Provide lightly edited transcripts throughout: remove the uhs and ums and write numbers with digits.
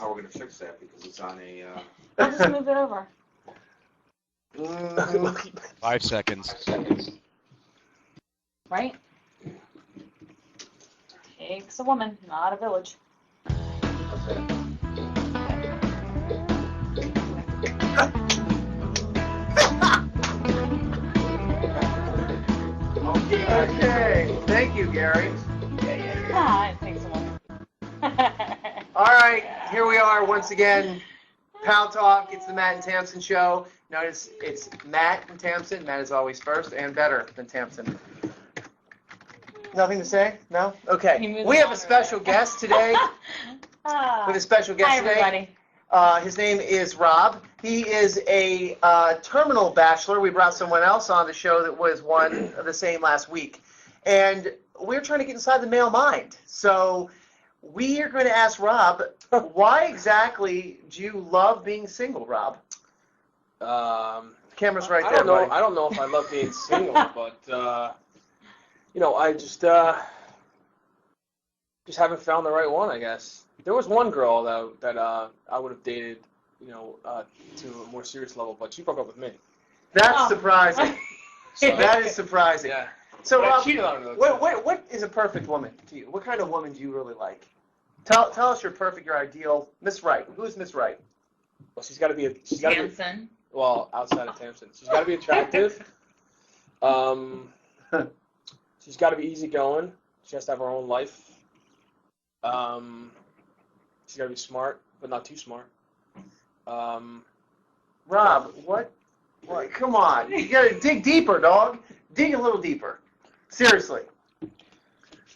how we're going to fix that because it's on a... I'll just move it over. 5 seconds. Right? Takes a woman, not a village. Okay, thank you, Gary. Ah, it takes a woman. All right, here we are once again. Paltalk, it's the Matt and Tamsen show. Notice it's Matt and Tamsen. Matt is always first and better than Tamsen. Nothing to say? No? Okay. We have a special guest today. With a special guest today. Hi, everybody. His name is Rob. He is a terminal bachelor. We brought someone else on the show that was one of the same last week. And we're trying to get inside the male mind. So we are going to ask Rob, why exactly do you love being single, Rob? Camera's right there, buddy. I don't know if I love being single, but, I just haven't found the right one, I guess. There was one girl that I would have dated, to a more serious level, but she broke up with me. That's surprising. So, that is surprising. Yeah. So, Rob, cheated on her, what is a perfect woman to you? What kind of woman do you really like? Tell us your perfect, your ideal. Miss Wright. Who is Miss Wright? Well, she's got to be Tamsen. Well, outside of Tamsen. She's got to be attractive. She's got to be easygoing. She has to have her own life. She's got to be smart, but not too smart. Rob, what? Come on. You got to dig deeper, dog. Dig a little deeper. Seriously.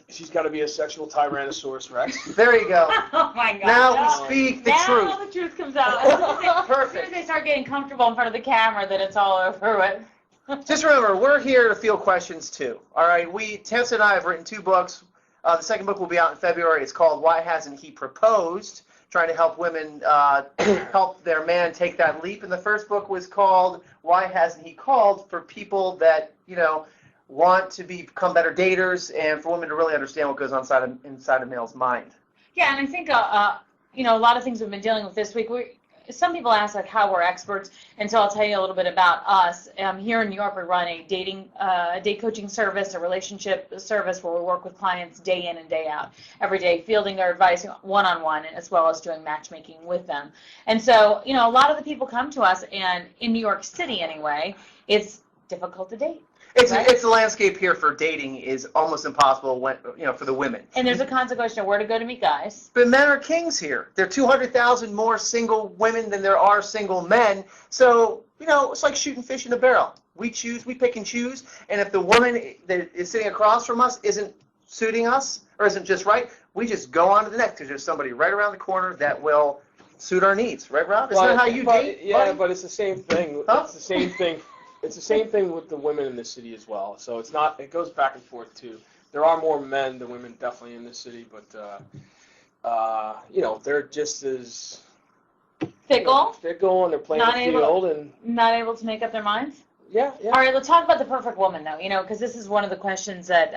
She's got to be a sexual Tyrannosaurus Rex. There you go. Oh, my God. Now we speak the truth. Now the truth comes out. As soon as they start getting comfortable in front of the camera, then it's all over with. Just remember, we're here to field questions, too. All right? Tamsen and I have written 2 books. The second book will be out in February. It's called Why Hasn't He Proposed? Trying to help women help their man take that leap. And the first book was called Why Hasn't He Called? For people that, want to become better daters and for women to really understand what goes on inside a male's mind. Yeah, and I think, a lot of things we've been dealing with this week. Some people ask how we're experts, and so I'll tell you a little bit about us. Here in New York, we run a date coaching service, a relationship service where we work with clients day in and day out, every day, fielding their advice one-on-one, as well as doing matchmaking with them. And so, a lot of the people come to us, and in New York City anyway, it's difficult to date. It's the landscape here for dating is almost impossible for the women. And there's a consequence of where to go to meet guys. But men are kings here. There are 200,000 more single women than there are single men. So, it's like shooting fish in a barrel. We pick and choose. And if the woman that is sitting across from us isn't suiting us or isn't just right, we just go on to the next because there's somebody right around the corner that will suit our needs. Right, Rob? Isn't that how you date? Yeah, buddy? but it's the same thing. Huh? It's the same thing. It's the same thing with the women in the city as well. So it's not. It goes back and forth too. There are more men than women definitely in this city, but they're just as Fickle. Fickle, and they're playing the field and not able to make up their minds. Yeah. All right, let's talk about the perfect woman, though. Because this is one of the questions that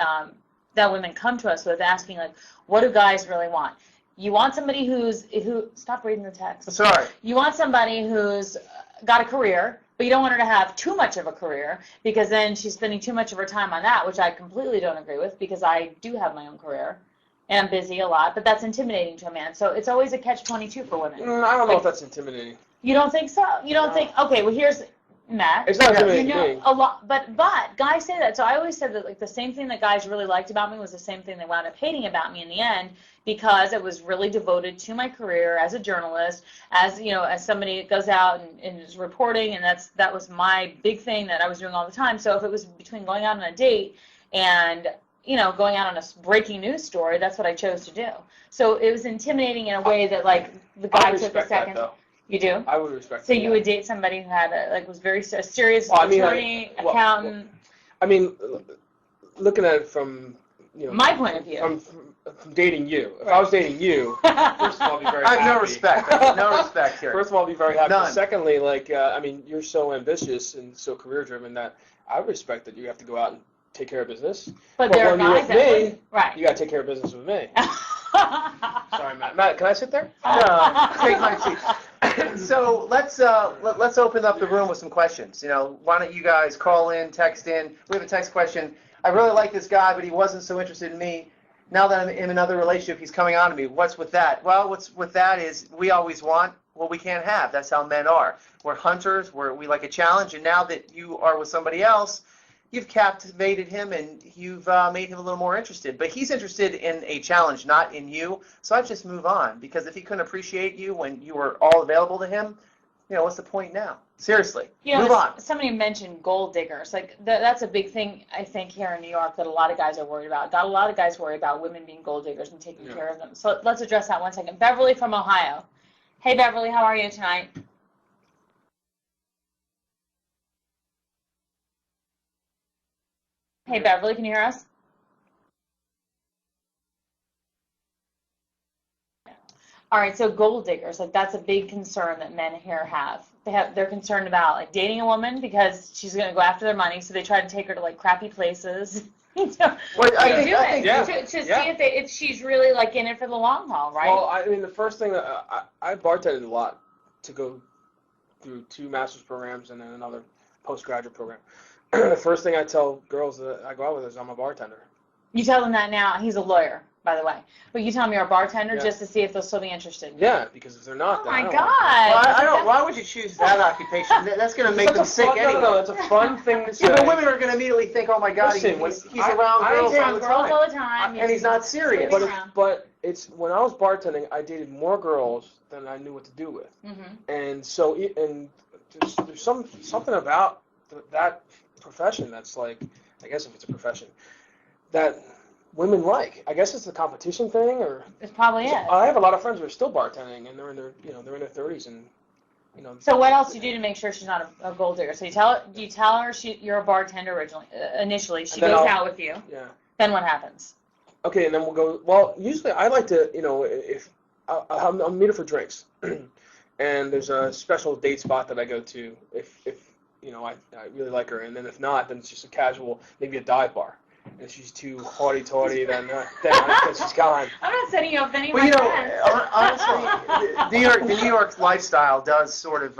that women come to us with, asking what do guys really want? You want somebody who stop reading the text. Sorry. You want somebody who's got a career, but you don't want her to have too much of a career because then she's spending too much of her time on that, which I completely don't agree with because I do have my own career and I'm busy a lot, but that's intimidating to a man. So it's always a catch-22 for women. I don't know if that's intimidating. You don't think so? You don't think? Okay, well here's Matt. It's not intimidating. A lot, but guys say that. So I always said that the same thing that guys really liked about me was the same thing they wound up hating about me in the end because I was really devoted to my career as a journalist, as somebody that goes out and is reporting, and that was my big thing that I was doing all the time. So if it was between going out on a date and going out on a breaking news story, that's what I chose to do. So it was intimidating in a way that the guy took a second. That, you do? I would respect. So you would date somebody who had was very serious attorney, accountant. Looking at it from my point of view. From dating you. If I was dating you, first of all, I'd be very happy. I have no respect. I have no respect here. First of all, I'd be very happy. None. Secondly, you're so ambitious and so career-driven that I respect that you have to go out and take care of business. But there are when you're guys with me, right. you got to take care of business with me. Sorry, Matt. Matt, can I sit there? No, take my seat. So let's open up the room with some questions. Why don't you guys call in, text in? We have a text question. I really like this guy, but he wasn't so interested in me. Now that I'm in another relationship, he's coming on to me. What's with that? Well, what's with that is we always want what we can't have. That's how men are. We're hunters. We like a challenge. And now that you are with somebody else, you've captivated him and you've made him a little more interested. But he's interested in a challenge, not in you. So I just move on, because if he couldn't appreciate you when you were all available to him, what's the point now? Seriously, move on. Somebody mentioned gold diggers. Like that's a big thing, I think, here in New York that a lot of guys are worried about. Got a lot of guys worried about women being gold diggers and taking care of them. So let's address that 1 second. Beverly from Ohio. Hey, Beverly, how are you tonight? Hey, Beverly, can you hear us? All right, so gold diggers, like that's a big concern that men here have. They're concerned about like dating a woman because she's going to go after their money, so they try to take her to like crappy places. Well, I think to see if she's really like in it for the long haul, right? Well, I mean, the first thing I bartended a lot to go through 2 master's programs and then another postgraduate program. The first thing I tell girls that I go out with is I'm a bartender. You tell them that now. He's a lawyer, by the way. But you tell them you're a bartender just to see if they'll still be interested. Yeah, because if they're not, then my I don't God. Well, I don't. Why would you choose that occupation? That's going to make them sick anyway. No, it's a fun thing to say. Yeah, but women are going to immediately think, oh my God, Listen, he's around girls all the time. And he's not serious. But it's when I was bartending, I dated more girls than I knew what to do with. Mm-hmm. And so, there's something about that profession that's like, I guess if it's a profession, that women like. I guess it's the competition thing, or it's probably it. I have a lot of friends who are still bartending, and they're in their 30s, and So what else do you do to make sure she's not a gold digger? So you tell her you're a bartender initially. She goes out with you. Yeah. Then what happens? Okay, and then we'll go. Well, usually I like to, if I'll meet her for drinks, and there's a special date spot that I go to if I really like her, and then if not, then it's just a casual, maybe a dive bar. And if she's too haughty-taughty, then she's gone. I'm not setting you up with any of Well, my friends. honestly, the New York lifestyle does sort of